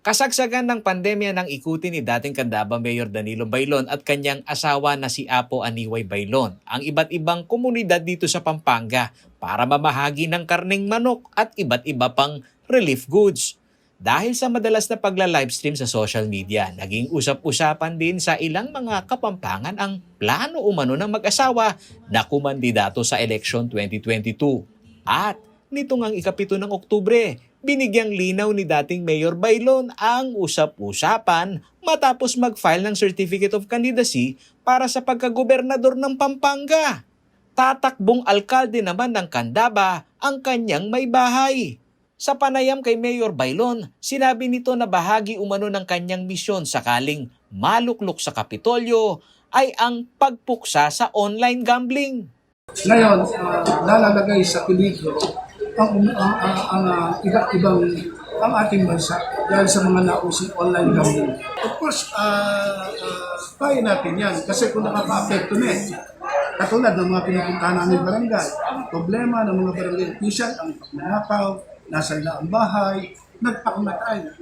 Kasagsagan ng pandemya nang ikutin ni dating Candaba Mayor Danilo Bailon at kanyang asawa na si Apo Aniway Bailon ang iba't ibang komunidad dito sa Pampanga para mamahagi ng karneng manok at iba't iba pang relief goods. Dahil sa madalas na pagla-livestream sa social media, naging usap-usapan din sa ilang mga Kapampangan ang plano umano ng mag-asawa na kumandidato sa eleksyon 2022. At nito ngang ika-7 ng Oktubre, binigyang linaw ni dating Mayor Bailon ang usap-usapan matapos mag-file ng Certificate of Candidacy para sa pagkagobernador ng Pampanga. Tatakbong alkalde naman ng Candaba ang kanyang may bahay. Sa panayam kay Mayor Bailon, sinabi nito na bahagi umano ng kanyang misyon sakaling maluklok sa Kapitolyo ay ang pagpuksa sa online gambling. Ngayon, nalalagay sa peligro ang iba't ibang ang ating bansa dahil sa mga nausing online gambling. Of course, kaya natin yan kasi kung nakaka-apekto na katulad ng mga pinupuntahan namin barangay, problema ng mga barangay official, ang pagnanakaw, nasa ang bahay, nagpakamatay.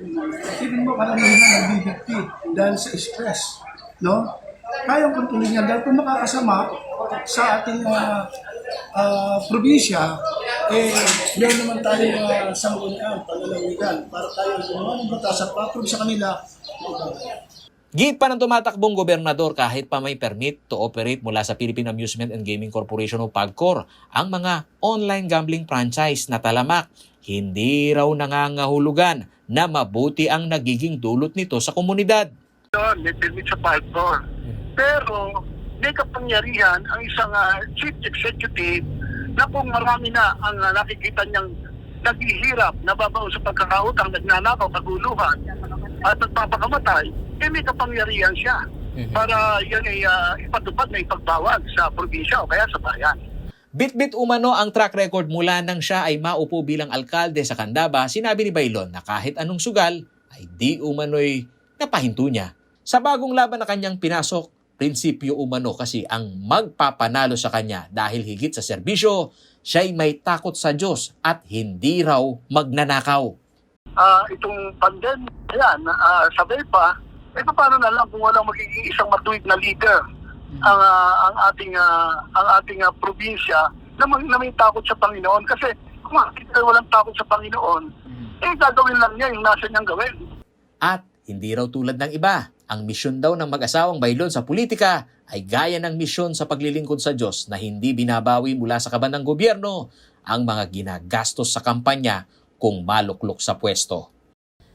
Tingin mo karamihan nagbibigti dahil sa stress. No? Kayang kontrolin niya dahil kung makakasama sa ating probinsya, meron naman tayong sanggunian, panlalawigan para tayo gumawa ng batas at pa-approve sa kanila. Git pa ng tumatakbong gobernador kahit pa may permit to operate mula sa Philippine Amusement and Gaming Corporation o PAGCOR ang mga online gambling franchise na talamak. Hindi raw nangangahulugan na mabuti ang nagiging dulot nito sa komunidad. May permit sa PAGCOR. Pero may kapangyarihan ang isang chief executive na kung marami na ang nakikita niyang naghihirap, nababaon sa pagkakautang, nagnanakaw, kaguluhan, at nagpapakamatay, may kapangyarihan siya para yan ay ipatupad na ipagbawal sa probinsya o kaya sa bayan. Bit-bit umano ang track record mula nang siya ay maupo bilang alkalde sa Candaba, sinabi ni Bailon na kahit anong sugal ay di umano'y napahinto niya. Sa bagong laban na kanyang pinasok, prinsipyo umano kasi ang magpapanalo sa kanya dahil higit sa serbisyo, siya'y may takot sa Diyos at hindi raw magnanakaw. Itong pandemya, yan, sabay pa, paano na lang kung walang magiging isang matuwid na leader ang ating probinsya na may takot sa Panginoon. Kasi kung walang takot sa Panginoon, gagawin lang niya yung nasa niyang gawin. At hindi raw tulad ng iba, ang misyon daw ng mag-asawang Bailon sa politika ay gaya ng misyon sa paglilingkod sa Diyos na hindi binabawi mula sa kaban ng gobyerno ang mga ginagastos sa kampanya kung maluklok sa pwesto.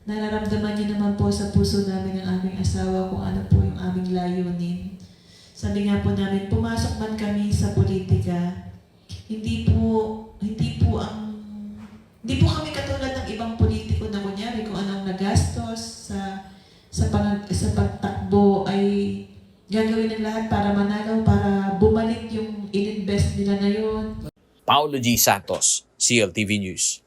Nararamdaman niyo naman po sa puso namin ng aming asawa kung ano po yung aming layunin. Sabi nga po namin, pumasok man kami sa politika, hindi po kami katulad ng ibang politiko na kunyari kung anong nagastos sa pagtakbo ay gagawin ng lahat para manalo, para bumalik yung ininvest nila na yun. Paulo G. Santos, CLTV News.